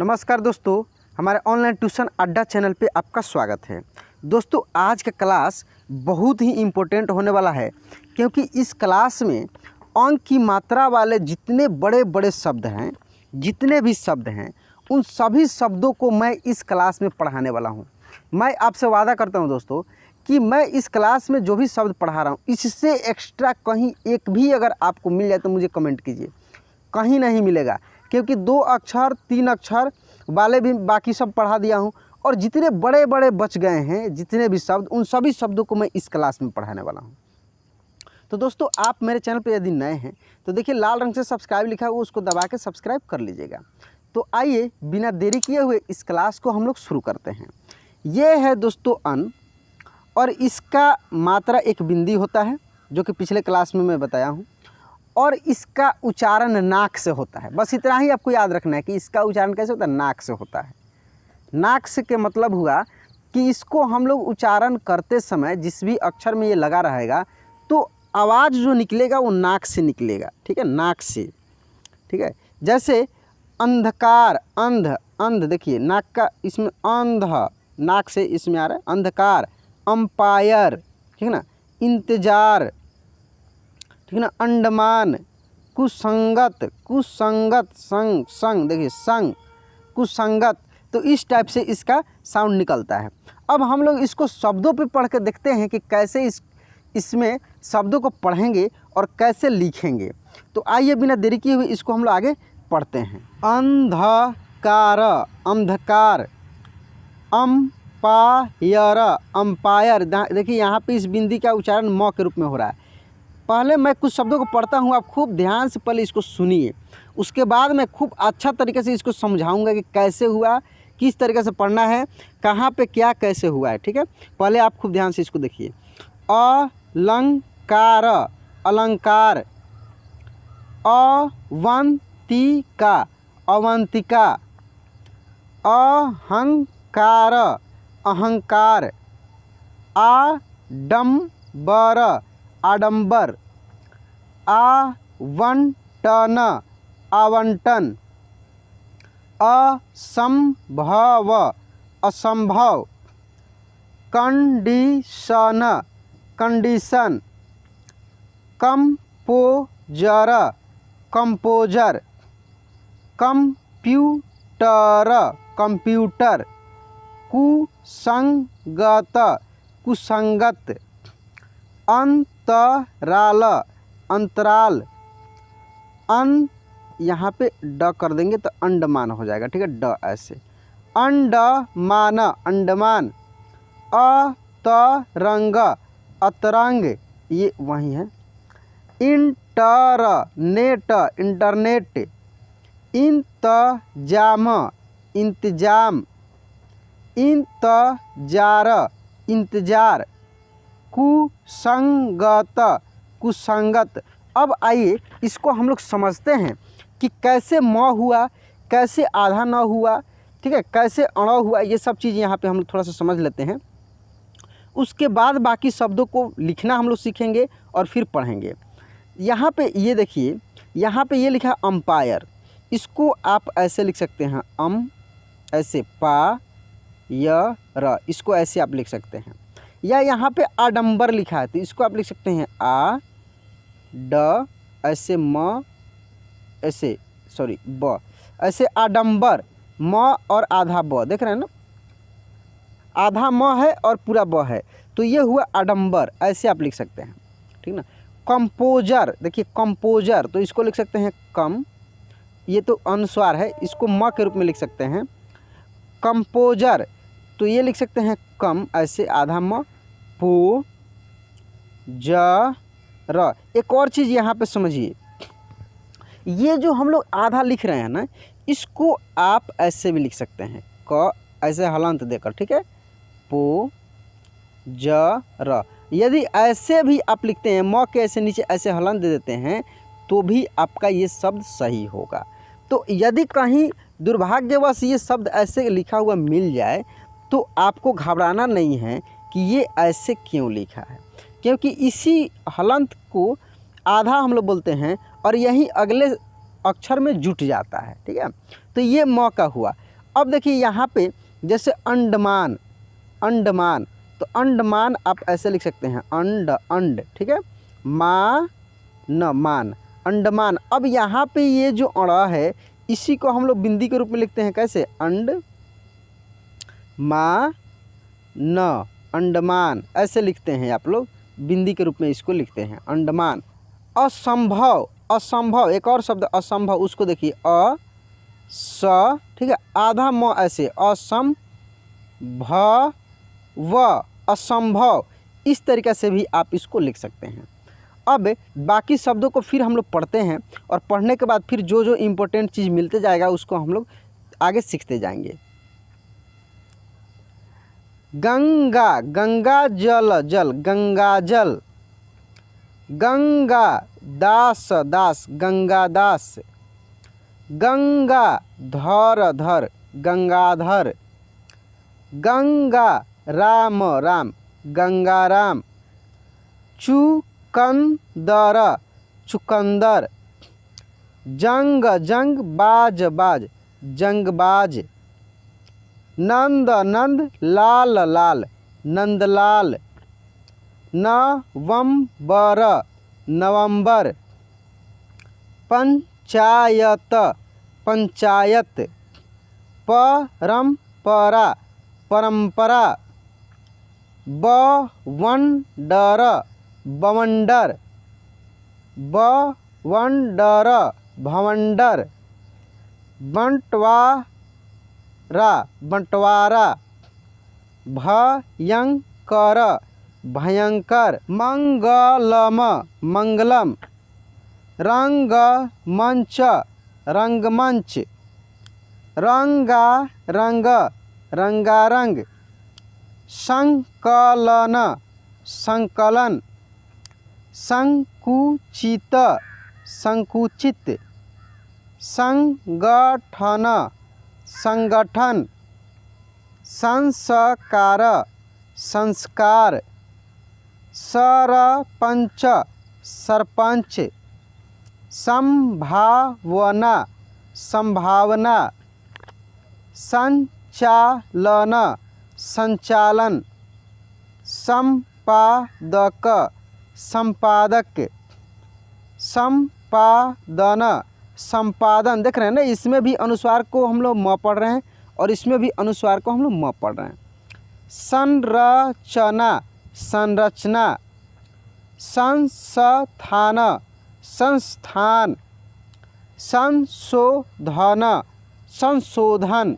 नमस्कार दोस्तों, हमारे ऑनलाइन ट्यूशन अड्डा चैनल पे आपका स्वागत है। दोस्तों, आज का क्लास बहुत ही इम्पोर्टेंट होने वाला है, क्योंकि इस क्लास में अंक की मात्रा वाले जितने बड़े बड़े शब्द हैं, जितने भी शब्द हैं, उन सभी शब्दों को मैं इस क्लास में पढ़ाने वाला हूँ। मैं आपसे वादा करता हूँ दोस्तों कि मैं इस क्लास में जो भी शब्द पढ़ा रहा हूँ, इससे एक्स्ट्रा कहीं एक भी अगर आपको मिल जाए तो मुझे कमेंट कीजिए। कहीं नहीं मिलेगा, क्योंकि 2 अक्षर 3 अक्षर वाले भी बाकी सब पढ़ा दिया हूँ, और जितने बड़े बड़े बच गए हैं, जितने भी शब्द, उन सभी शब्दों को मैं इस क्लास में पढ़ाने वाला हूँ। तो दोस्तों, आप मेरे चैनल पर यदि नए हैं तो देखिए लाल रंग से सब्सक्राइब लिखा है, उसको दबा के सब्सक्राइब कर लीजिएगा। तो आइए बिना देरी किए हुए इस क्लास को हम लोग शुरू करते हैं। ये है दोस्तों अन, और इसका मात्रा एक बिंदी होता है, जो कि पिछले क्लास में मैं बताया हूँ, और इसका उच्चारण नाक से होता है। बस इतना ही आपको याद रखना है कि इसका उच्चारण कैसे होता है, नाक से होता है। नाक से के मतलब हुआ कि इसको हम लोग उच्चारण करते समय जिस भी अक्षर में ये लगा रहेगा तो आवाज़ जो निकलेगा वो नाक से निकलेगा, ठीक है, नाक से, ठीक है। जैसे अंधकार, अंध, अंध देखिए नाक का इसमें अंध, नाक से इसमें आ रहा है अंधकार। अंपायर, ठीक है ना, इंतजार, ठीक है ना, अंडमान, कुसंगत, कुसंगत, संग, संग देखिए संग, कुसंगत। तो इस टाइप से इसका साउंड निकलता है। अब हम लोग इसको शब्दों पे पढ़ के देखते हैं कि कैसे इसमें शब्दों को पढ़ेंगे और कैसे लिखेंगे। तो आइए बिना देरी किए हुए इसको हम लोग आगे पढ़ते हैं। अंधकार, अंधकार। Umpire, umpire. देखिए यहाँ पे इस बिंदी का उच्चारण म के रूप में हो रहा है। पहले मैं कुछ शब्दों को पढ़ता हूँ, आप खूब ध्यान से पहले इसको सुनिए, उसके बाद मैं खूब अच्छा तरीके से इसको समझाऊंगा कि कैसे हुआ, किस तरीके से पढ़ना है, कहाँ पे क्या कैसे हुआ है, ठीक है। पहले आप खूब ध्यान से इसको देखिए। अलंकार, अलंकार। अवंतिका, अवंतिका। अहंकार, अहंकार। आडंबर, आडंबर। आवंटन, आवंटन। असंभव, असंभव। Condition, condition. Composer, composer. Computer, computer. कुसंगत, कुसंगत। अंतराल, अंतराल। यहाँ पे ड कर देंगे तो अंडमान हो जाएगा, ठीक है, ड ऐसे। अंडमान, अंडमान। अतरंग, अतरंग, ये वही है। Internet, internet. इंतजाम, इंतजाम। इंतजार, इंतजार। कुसंगत, कुसंगत। अब आइए इसको हम लोग समझते हैं कि कैसे म हुआ, कैसे आधा न हुआ, ठीक है, कैसे अण हुआ। ये सब चीज़ यहाँ पे हम लोग थोड़ा सा समझ लेते हैं। उसके बाद बाकी शब्दों को लिखना हम लोग सीखेंगे और फिर पढ़ेंगे। यहाँ पे ये देखिए, यहाँ पे ये लिखा अंपायर, इसको आप ऐसे लिख सकते हैं, ऐसे पा य र, इसको ऐसे आप लिख सकते हैं। या यहाँ पे आडंबर लिखा है तो इसको आप लिख सकते हैं आ ड, ऐसे म, ऐसे सॉरी ब, ऐसे आडंबर। म और आधा ब, देख रहे हैं ना, आधा म है और पूरा ब है, तो ये हुआ आडंबर, ऐसे आप लिख सकते हैं, ठीक ना। कंपोजर, देखिए कंपोजर, तो इसको लिख सकते हैं कम, ये तो अनुस्वार है, इसको म के रूप में लिख सकते हैं। कंपोजर, तो ये लिख सकते हैं कम, ऐसे आधा म, पो ज र। एक और चीज़ यहाँ पे समझिए, ये जो हम लोग आधा लिख रहे हैं ना, इसको आप ऐसे भी लिख सकते हैं, क ऐसे हलंत देकर, ठीक है, पो ज र। यदि ऐसे भी आप लिखते हैं, म के ऐसे नीचे ऐसे हलंत दे देते हैं, तो भी आपका ये शब्द सही होगा। तो यदि कहीं दुर्भाग्यवश ये शब्द ऐसे लिखा हुआ मिल जाए तो आपको घबराना नहीं है कि ये ऐसे क्यों लिखा है, क्योंकि इसी हलंत को आधा हम लोग बोलते हैं और यही अगले अक्षर में जुट जाता है, ठीक है। तो ये म का हुआ। अब देखिए यहाँ पे जैसे अंडमान, अंडमान, तो अंडमान आप ऐसे लिख सकते हैं, अंड, ठीक है, मा न मान, अंडमान। अब यहाँ पे ये जो अड़ा है इसी को हम लोग बिंदी के रूप में लिखते हैं, कैसे, अंड मा न, अंडमान, ऐसे लिखते हैं आप लोग, बिंदी के रूप में इसको लिखते हैं, अंडमान। असंभव, असंभव, एक और शब्द असंभव, उसको देखिए, ठीक है, आधा म ऐसे, असंभव, असंभव, इस तरीक़े से भी आप इसको लिख सकते हैं। अब बाकी शब्दों को फिर हम लोग पढ़ते हैं और पढ़ने के बाद फिर जो जो इम्पोर्टेंट चीज़ मिलते जाएगा उसको हम लोग आगे सीखते जाएंगे। गंगा, गंगा जल, जल, गंगा जल। गंगा दास, दास, गंगा दास। गंगा धर, धर, गंगाधर। गंगा राम, राम, गंगा राम। चुकंदर, चुकंदर। जंग, जंग, बाज, बाज, जंगबाज। नंद, नंद, लाल, लाल, नंदलाल। नवंबर, नवंबर। पंचायत, पंचायत। परंपरा, परंपरा। बवंडर, बवंडर। बवंडर, भवंडर। बंटवारा, बंटवारा। भयंकर, भयंकर। मंगलम, मंगलम। रंगमंच, रंगमंच। रंगा रंग, रंगारंग। संकलन, संकलन। संकुचित, संकुचित। संगठन, संगठन। संस्कार, संस्कार। सरपंच, सरपंच। संभावना, संभावना। संचालन, संचालन। संपादक, संपादक। संपादन, संपादन। देख रहे हैं ना, इसमें भी अनुस्वार को हम लोग म पढ़ रहे हैं और इसमें भी अनुस्वार को हम लोग म पढ़ रहे हैं। संरचना, संरचना। संस्थान, संस्थान। संशोधन, संशोधन।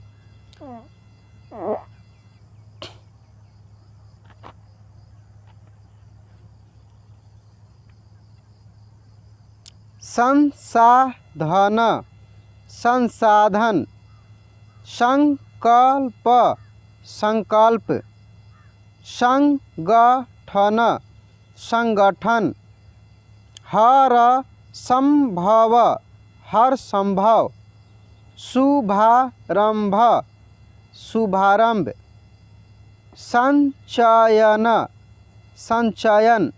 संसाधन, संसाधन। संकल्प, संकल्प। संगठन, संगठन। हर संभव, हर संभव। शुभारंभ, शुभारंभ। संचयन, संचयन।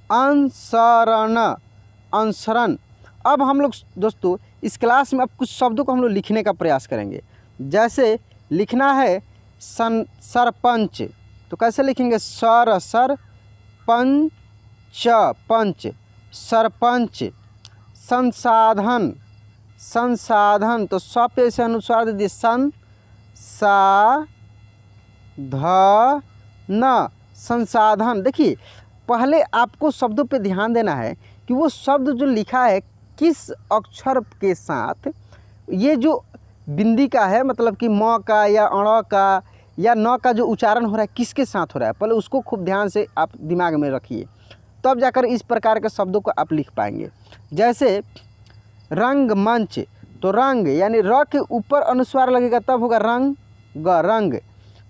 अनुसरण, अनुसरण। अब हम लोग दोस्तों इस क्लास में अब कुछ शब्दों को हम लोग लिखने का प्रयास करेंगे। जैसे लिखना है सरपंच, तो कैसे लिखेंगे, सर पंच, पंच, सरपंच। संसाधन, संसाधन, तो स पे से अनुस्वार दे दिए, सन सा ध न, संसाधन। देखिए पहले आपको शब्दों पे ध्यान देना है कि वो शब्द जो लिखा है किस अक्षर के साथ, ये जो बिंदी का है मतलब कि म का या अण का या न का जो उच्चारण हो रहा है किसके साथ हो रहा है, पहले उसको खूब ध्यान से आप दिमाग में रखिए, तब जाकर इस प्रकार के शब्दों को आप लिख पाएंगे। जैसे रंगमंच, तो रंग यानी र के ऊपर अनुस्वार लगेगा तब होगा रंग, ग रंग।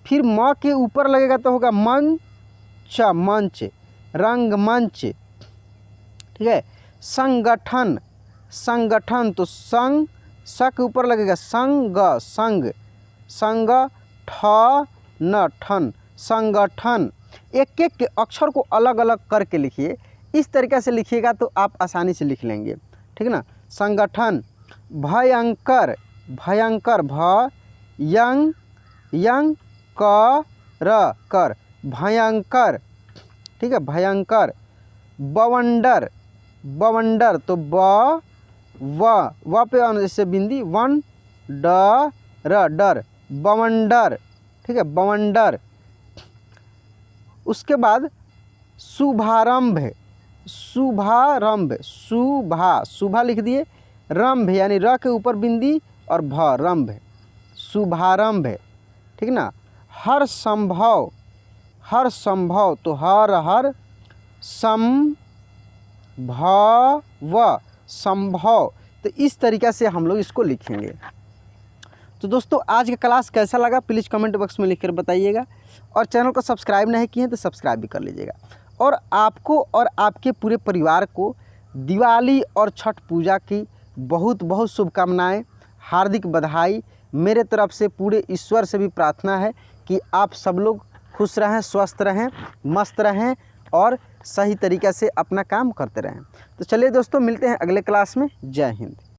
फिर म के ऊपर लगेगा तो होगा मंच, मंच, रंगमंच, ठीक है। संगठन, संगठन, तो संग, स के ऊपर लगेगा संग, संग, संग ठ न ठन, संगठन। एक एक के अक्षर को अलग अलग करके लिखिए, इस तरीक़े से लिखिएगा तो आप आसानी से लिख लेंगे, ठीक है ना। संगठन। भयंकर, भयंकर, भयंग यंग क र कर, भयंकर, ठीक है, भयंकर। बवंडर, बवंडर तो व पे जैसे बिंदी, वन ड र डर, बवंडर, ठीक है, बवंडर। उसके बाद शुभारंभ, शुभारंभ, शुभा लिख दिए, रंभ यानी र के ऊपर बिंदी और भ, रंभ, शुभारंभ, ठीक ना। हर संभव, हर संभव तो हर संभव, संभव। तो इस तरीक़े से हम लोग इसको लिखेंगे। तो दोस्तों आज का क्लास कैसा लगा प्लीज़ कमेंट बॉक्स में लिखकर बताइएगा, और चैनल को सब्सक्राइब नहीं किए हैं तो सब्सक्राइब भी कर लीजिएगा। और आपको और आपके पूरे परिवार को दिवाली और छठ पूजा की बहुत बहुत शुभकामनाएं, हार्दिक बधाई। मेरे तरफ से पूरे ईश्वर से भी प्रार्थना है कि आप सब लोग खुश रहें, स्वस्थ रहें, मस्त रहें और सही तरीक़े से अपना काम करते रहें। तो चलिए दोस्तों मिलते हैं अगले क्लास में। जय हिंद।